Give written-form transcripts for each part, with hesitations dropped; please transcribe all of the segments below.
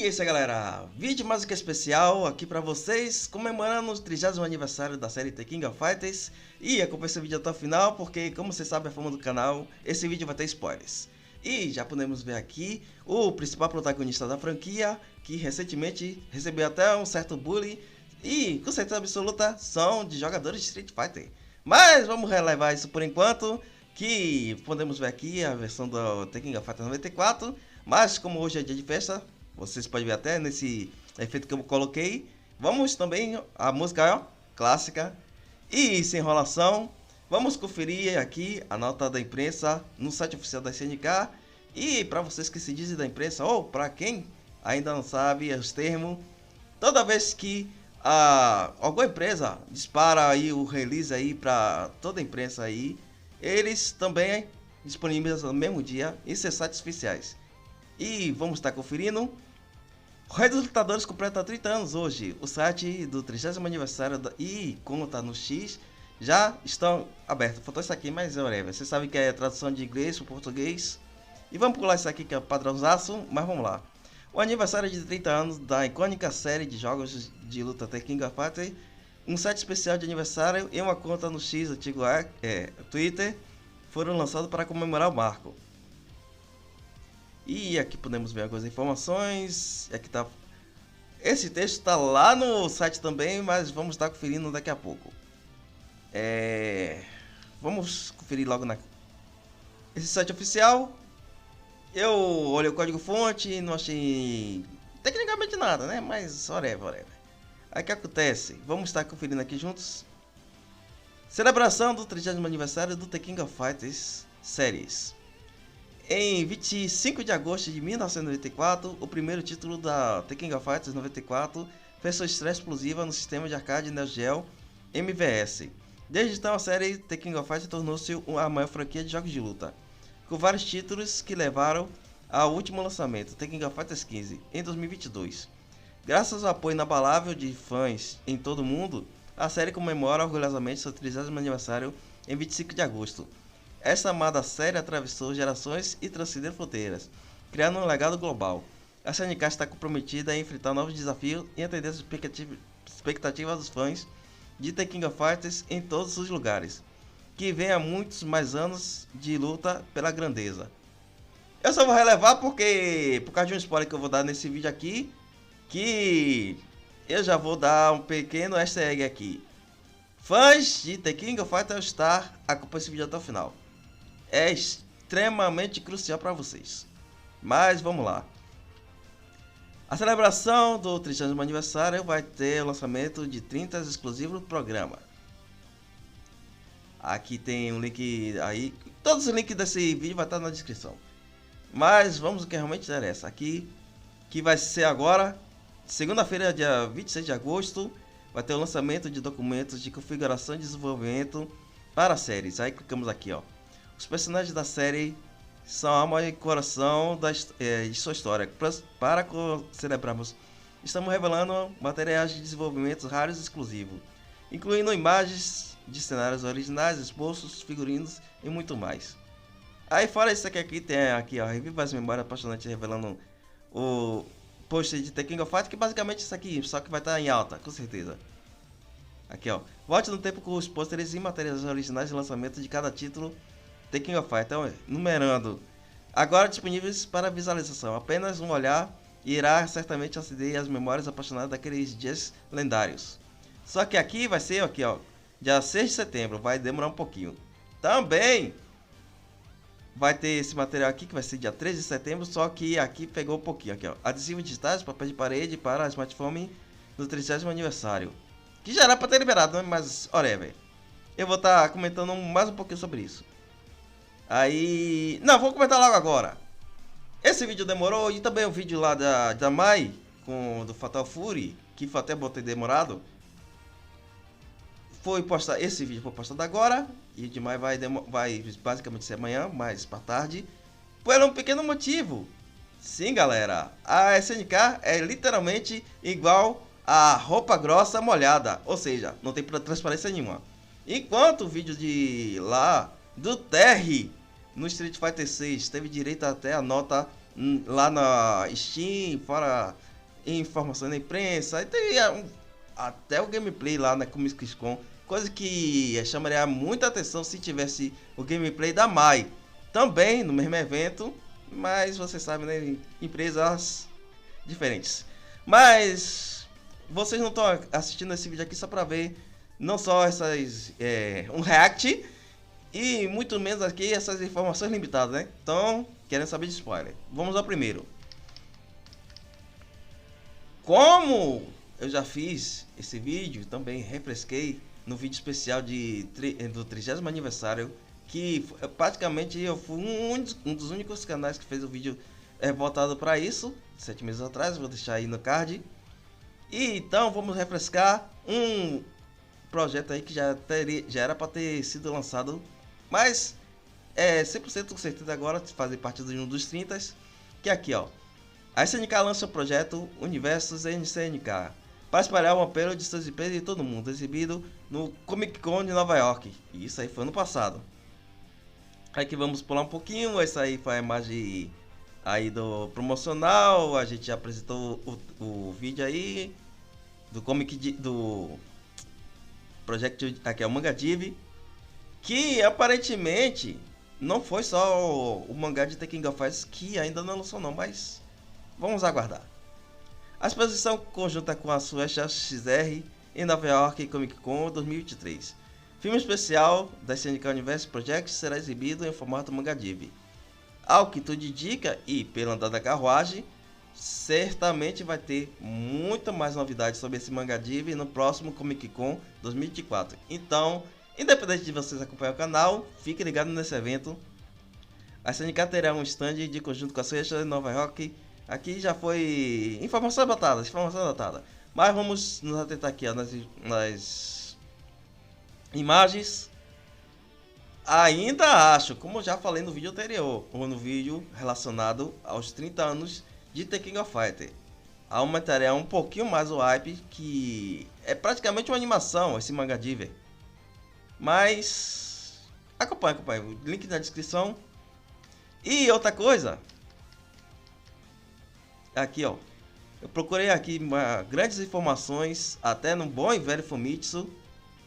E é isso aí, galera, vídeo mais do que especial aqui pra vocês, comemorando o 30º aniversário da série The King of Fighters. E acompanhe esse vídeo até o final, porque como você sabe a fama do canal, esse vídeo vai ter spoilers. E já podemos ver aqui o principal protagonista da franquia, que recentemente recebeu até um certo bullying, e com certeza absoluta são de jogadores de Street Fighter. Mas vamos relevar isso por enquanto, que podemos ver aqui a versão do The King of Fighters 94, mas como hoje é dia de festa, vocês podem ver até nesse efeito que eu coloquei. Vamos também a música ó, clássica. E sem enrolação, vamos conferir aqui a nota da imprensa no site oficial da SNK. E para vocês que se dizem da imprensa, ou para quem ainda não sabe os termos, toda vez que alguma empresa dispara aí o release aí para toda a imprensa aí, eles também disponibilizam no mesmo dia em seus sites oficiais. E vamos estar conferindo. O Rei dos Lutadores completa 30 anos hoje. O site do 30º aniversário e conta no X já estão abertos. Faltou isso aqui, mas é whatever. Você sabe que é tradução de inglês para português. E vamos pular isso aqui que é padrãozaço, mas vamos lá. O aniversário de 30 anos da icônica série de jogos de luta The King of Fighters. Um site especial de aniversário e uma conta no X antigo Twitter foram lançados para comemorar o marco. E aqui podemos ver algumas informações. Aqui tá. Esse texto está lá no site também, mas vamos estar conferindo daqui a pouco. Vamos conferir logo esse site oficial. Eu olhei o código fonte, não achei tecnicamente nada, né? Mas whatever. Aí o que acontece? Vamos estar conferindo aqui juntos. Celebração do 30º aniversário do The King of Fighters Series. Em 25 de agosto de 1994, o primeiro título da The King of Fighters 94 fez sua estreia explosiva no sistema de arcade Neo Geo MVS. Desde então, a série The King of Fighters tornou-se a maior franquia de jogos de luta, com vários títulos que levaram ao último lançamento, The King of Fighters 15, em 2022. Graças ao apoio inabalável de fãs em todo o mundo, a série comemora orgulhosamente seu 30º aniversário em 25 de agosto. Essa amada série atravessou gerações e transcendeu fronteiras, criando um legado global. A SNK está comprometida em enfrentar novos desafios e atender as expectativas dos fãs de The King of Fighters em todos os lugares, que venha muitos mais anos de luta pela grandeza. Eu só vou relevar porque, por causa de um spoiler que eu vou dar nesse vídeo aqui, que eu já vou dar um pequeno easter egg aqui. Fãs de The King of Fighters Star, acompanhe esse vídeo até o final. É extremamente crucial para vocês. Mas vamos lá. A celebração do 30º aniversário vai ter o lançamento de 30 exclusivos do programa. Aqui tem um link aí. Todos os links desse vídeo vai estar na descrição. Mas vamos ao que realmente interessa. Aqui, que vai ser agora, segunda-feira, dia 26 de agosto, vai ter o lançamento de documentos de configuração e desenvolvimento para séries. Aí clicamos aqui, ó. Os personagens da série são a alma e coração de sua história. Para celebrarmos, estamos revelando materiais de desenvolvimento raros e exclusivos, incluindo imagens de cenários originais, esboços, figurinos e muito mais. Aí fora isso aqui tem aqui, ó, Reviva as Memórias Apaixonantes, revelando o post de The King of Fighters, que basicamente isso aqui, só que vai estar em alta, com certeza. Aqui, ó. Volte no tempo com os pôsteres e materiais originais de lançamento de cada título The King of Fighters, então, numerando. Agora disponíveis para visualização. Apenas um olhar irá certamente acender as memórias apaixonadas daqueles dias lendários. Só que aqui vai ser, aqui, ó, dia 6 de setembro, vai demorar um pouquinho. Também vai ter esse material aqui que vai ser dia 13 de setembro, só que aqui pegou um pouquinho, aqui, ó. Adesivos digitais, papel de parede para smartphone no 30º aniversário. Que já era para ter liberado, né? Mas, whatever. Eu vou estar comentando mais um pouquinho sobre isso. Aí... Não, vou comentar logo agora. Esse vídeo demorou e também o vídeo lá da Mai, do Fatal Fury, que foi até bom ter demorado. Esse vídeo foi postado agora. E o de Mai vai basicamente ser amanhã, mais para tarde. Por um pequeno motivo. Sim, galera. A SNK é literalmente igual a roupa grossa molhada. Ou seja, não tem transparência nenhuma. Enquanto o vídeo de lá do Terry no Street Fighter 6 teve direito até a nota lá na Steam, fora informação na imprensa, aí tem até o gameplay lá na Comic-Con, coisa que chamaria muita atenção se tivesse o gameplay da Mai também no mesmo evento, mas você sabe, né, empresas diferentes. Mas vocês não estão assistindo esse vídeo aqui só para ver não só essas um react e muito menos aqui essas informações limitadas, né? Então, querem saber de spoiler. Vamos ao primeiro. Como eu já fiz esse vídeo, também refresquei no vídeo especial do 30º aniversário, que praticamente eu fui um dos únicos canais que fez o vídeo voltado para isso, 7 meses atrás, vou deixar aí no card. E então vamos refrescar um projeto aí que já era para ter sido lançado, mas 100% com certeza agora fazer parte de um dos 30, que é aqui, ó. A SNK lança o projeto Universos NCNK para espalhar o apelo de suas empresas e todo mundo, exibido no Comic Con de Nova York. E isso aí foi ano passado. Aqui vamos pular um pouquinho, essa aí foi a imagem aí do promocional, a gente já apresentou o vídeo aí do comic do Project, aqui é o Manga Div, que aparentemente não foi só o mangá de The King of Fighters que ainda não lançou não, mas vamos aguardar. A exposição conjunta com a Shueisha XR em Nova York Comic Con 2023. Filme especial da SNK Universe Project será exibido em formato Manga Div. Ao que tudo indica, e pelo andar da carruagem, certamente vai ter muita mais novidades sobre esse Manga Div no próximo Comic Con 2024. Então, independente de vocês acompanhar o canal, fique ligado nesse evento. A SNK terá um stand de conjunto com a Shueisha em Nova York. Aqui já foi informação datada. Mas vamos nos atentar aqui ó, nas imagens. Ainda acho, como eu já falei no vídeo anterior, ou no vídeo relacionado aos 30 anos de The King of Fighters, aumentaria um pouquinho mais o hype, que é praticamente uma animação esse Manga Div. Mas acompanha, o link na descrição. E outra coisa, aqui ó, eu procurei aqui grandes informações, até no bom e velho Famitsu,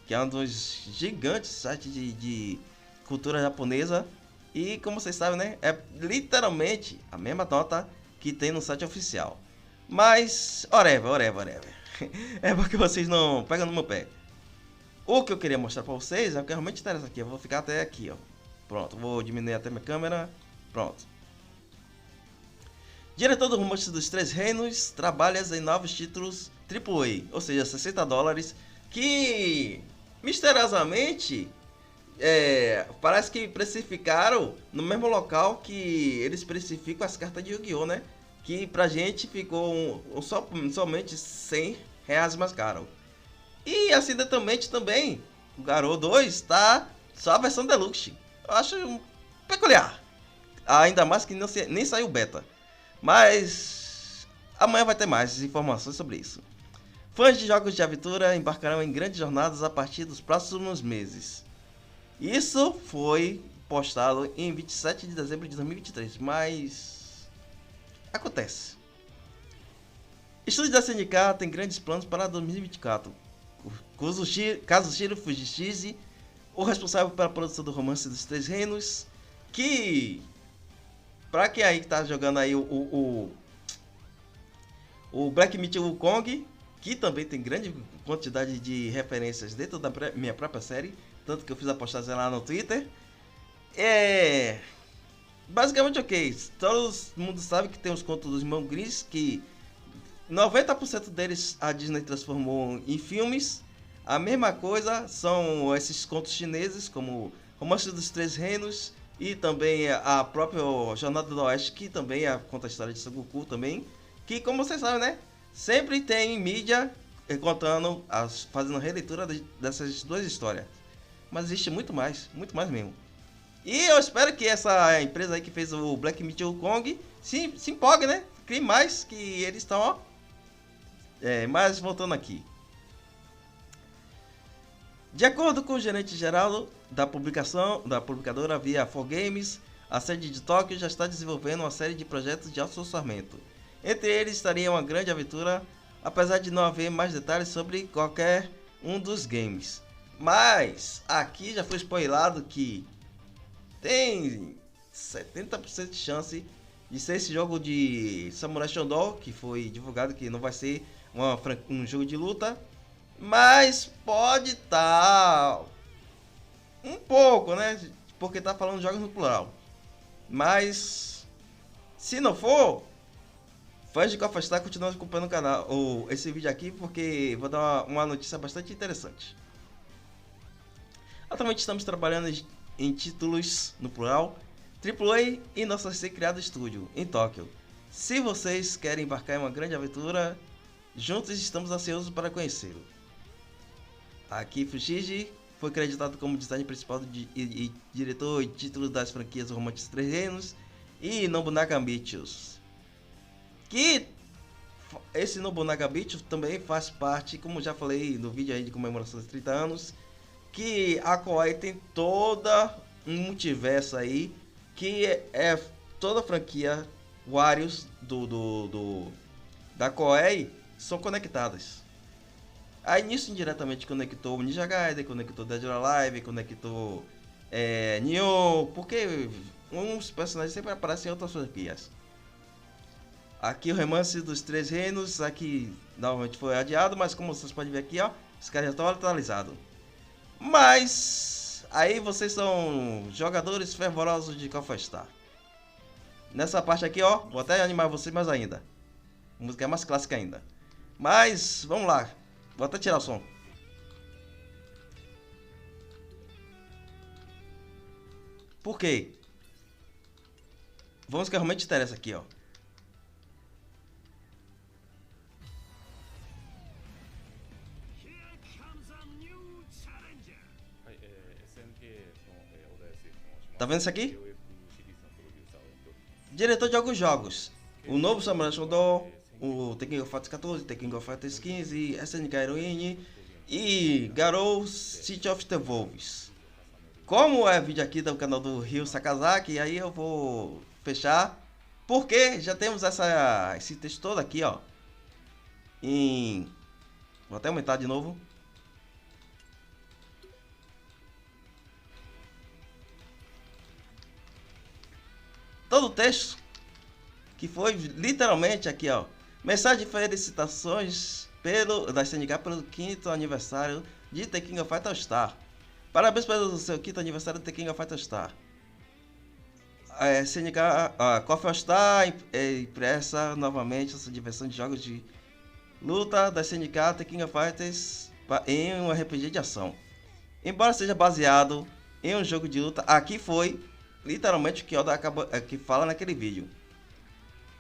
que é um dos gigantes sites de cultura japonesa. E como vocês sabem, né, é literalmente a mesma nota que tem no site oficial. Mas, whatever. É porque vocês não pegam no meu pé. O que eu queria mostrar pra vocês é o que realmente interessa aqui. Eu vou ficar até aqui, ó. Pronto, vou diminuir até minha câmera. Pronto. Diretor do Romance dos Três Reinos trabalha em novos títulos AAA, ou seja, $60, que misteriosamente parece que precificaram no mesmo local que eles precificam as cartas de Yu-Gi-Oh, né? Que pra gente ficou somente R$100 mais caro. E acidentalmente também o Garou 2 tá só a versão Deluxe. Eu acho peculiar. Ainda mais que nem saiu beta. Mas amanhã vai ter mais informações sobre isso. Fãs de jogos de aventura embarcarão em grandes jornadas a partir dos próximos meses. Isso foi postado em 27 de dezembro de 2023, mas acontece. Estúdio da SNK tem grandes planos para 2024. Kazushiro Fujishige, o responsável pela produção do Romance dos Três Reinos, que pra quem aí que tá jogando aí o Black Myth Wukong, que também tem grande quantidade de referências dentro da minha própria série, tanto que eu fiz a postagem lá no Twitter. Basicamente ok, todo mundo sabe que tem os contos dos Irmãos Grimm, que 90% deles a Disney transformou em filmes. A mesma coisa são esses contos chineses, como Romance dos Três Reinos, e também a própria Jornada do Oeste, que também conta a história de Son Goku também. Que, como vocês sabem, né? Sempre tem mídia contando, fazendo releitura dessas duas histórias. Mas existe muito mais mesmo. E eu espero que essa empresa aí que fez o Black Myth Wukong se empolgue, né? Crie mais, que eles estão, ó. Mas voltando aqui. De acordo com o gerente geral da publicadora via 4Games, a sede de Tóquio já está desenvolvendo uma série de projetos de alto orçamento, Entre eles estaria uma grande aventura, apesar de não haver mais detalhes sobre qualquer um dos games. Mas aqui já foi spoilado que tem 70% de chance de ser esse jogo de Samurai Shodown, que foi divulgado que não vai ser um jogo de luta, mas pode estar um pouco, né? Porque tá falando de jogos no plural. Mas se não for, fãs de Cofa Star continuam acompanhando o canal, ou esse vídeo aqui, porque vou dar uma notícia bastante interessante. Atualmente estamos trabalhando em títulos no plural AAA e nosso recém-criado estúdio em Tóquio. Se vocês querem embarcar em uma grande aventura, juntos estamos ansiosos para conhecê-lo. Aqui Fushigi foi acreditado como design principal e diretor e título das franquias Romance 3 Reinos e Nobunaga Michus. Que esse Nobunaga Michus também faz parte, como já falei no vídeo aí de comemoração dos 30 anos, que a Koei tem toda um multiverso aí, que é toda a franquia Warriors da Koei são conectadas. Aí nisso indiretamente conectou o Ninja Gaiden, conectou Dead or Alive, conectou Nioh, porque uns personagens sempre aparecem em outras franquias. Aqui o Romance dos Três Reinos, aqui normalmente foi adiado, mas como vocês podem ver aqui, ó, os caras já estão atualizados. Mas aí vocês são jogadores fervorosos de Cofa Star. Nessa parte aqui, ó, vou até animar vocês mais ainda. A música é mais clássica ainda. Mas vamos lá. Vou até tirar o som. Por quê? Vamos que realmente interessa aqui, ó. Tá vendo isso aqui? Diretor de alguns jogos. O novo Samurai Shodown, o Tekken of Fighters 14, Tekken of Fighters 15, SNK Heroine e Garou City of the Wolves. Como é vídeo aqui do canal do Ryu Sakazaki, aí eu vou fechar, porque já temos esse texto todo aqui, ó. Vou até aumentar de novo. Todo o texto que foi literalmente aqui, ó. Mensagem de felicitações da SNK pelo 5º aniversário de The King of Fighters Star. Parabéns pelo seu 5º aniversário de The King of Fighters Star. SNK Cofa Star impressa novamente essa diversão de jogos de luta da SNK The King of Fighters em um RPG de ação. Embora seja baseado em um jogo de luta, aqui foi literalmente o que Oda que fala naquele vídeo.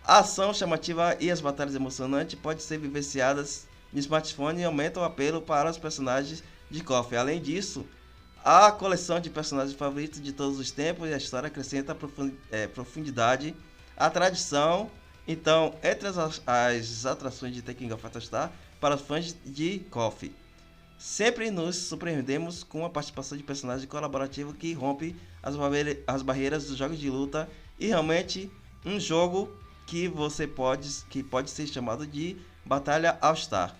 A ação chamativa e as batalhas emocionantes podem ser vivenciadas no smartphone e aumentam o apelo para os personagens de KOF. Além disso, a coleção de personagens favoritos de todos os tempos e a história acrescenta profundidade à tradição. Então, entre as atrações de The King of Fighters Star para os fãs de KOF, sempre nos surpreendemos com a participação de personagens colaborativos que rompe as barreiras dos jogos de luta e realmente um jogo que pode ser chamado de Batalha All-Star.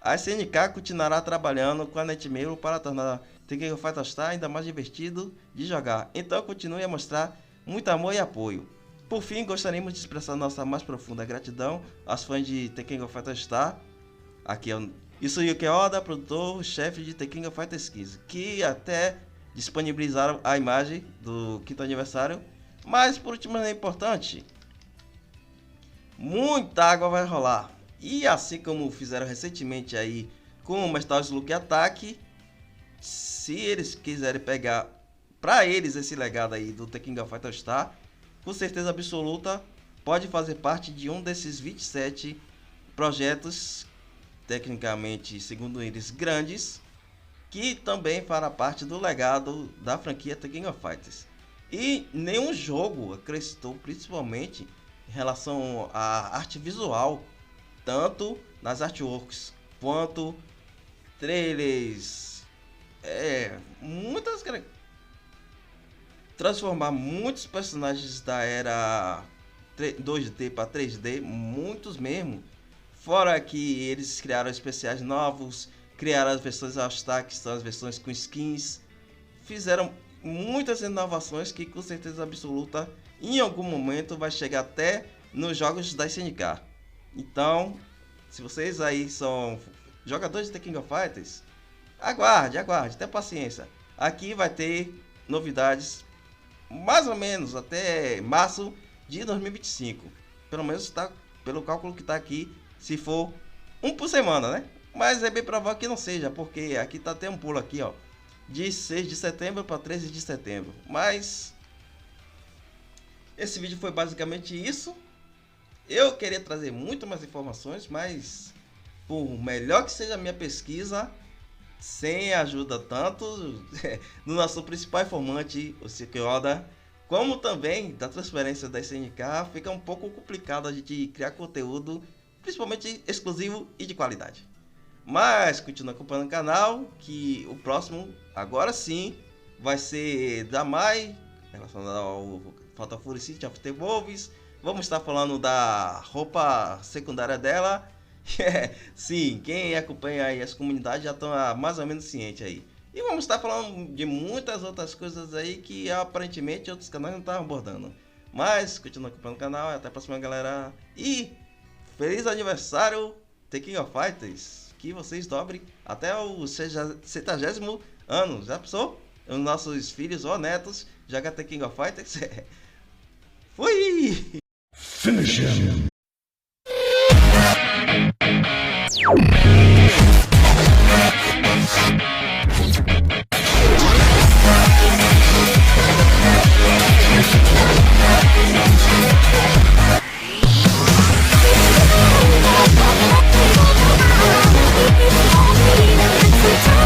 A SNK continuará trabalhando com a NetMail para tornar The King of Fighters Star ainda mais divertido de jogar, então continue a mostrar muito amor e apoio. Por fim, gostaríamos de expressar nossa mais profunda gratidão aos fãs de The King of Fighters Star. Aqui é isso Yuki Oda, produtor-chefe de The King of Fighters 15, que até disponibilizaram a imagem do 5º aniversário. Mas por último, é importante, muita água vai rolar. E assim como fizeram recentemente aí com o Metal Slug Attack, se eles quiserem pegar para eles esse legado aí do The King of Fighters Star, com certeza absoluta pode fazer parte de um desses 27 projetos, tecnicamente, segundo eles, grandes, que também fará parte do legado da franquia The King of Fighters. E nenhum jogo acrescentou, principalmente em relação à arte visual, tanto nas artworks quanto trailers, transformar muitos personagens da era 2D para 3D, muitos mesmo. Fora que eles criaram especiais novos, criaram as versões All-Star, que são as versões com skins. Fizeram muitas inovações que com certeza absoluta em algum momento vai chegar até nos jogos da SNK. Então, se vocês aí são jogadores de The King of Fighters, aguarde, tenha paciência. Aqui vai ter novidades mais ou menos até março de 2025. Pelo menos tá, pelo cálculo que está aqui, se for um por semana, né? Mas é bem provável que não seja, porque aqui tá até um pulo aqui, ó, de 6 de setembro para 13 de setembro. Mas esse vídeo foi basicamente isso. Eu queria trazer muito mais informações, mas por melhor que seja a minha pesquisa, sem ajuda tanto do nosso principal informante, o Sikioda, como também da transferência da SNK, fica um pouco complicado a gente criar conteúdo, principalmente exclusivo e de qualidade. Mas continue acompanhando o canal, que o próximo, agora sim, vai ser da Mai, relacionado ao Fatal Fury City of the Wolves. Vamos estar falando da roupa secundária dela. Sim, quem acompanha aí as comunidades já estão mais ou menos ciente aí. E vamos estar falando de muitas outras coisas aí que aparentemente outros canais não estão abordando. Mas continua acompanhando o canal, até a próxima, galera. E feliz aniversário The King of Fighters. Que vocês dobrem até o 70º ano. Já pensou? Os nossos filhos ou netos jogam The King of Fighters. Fui! Finish him!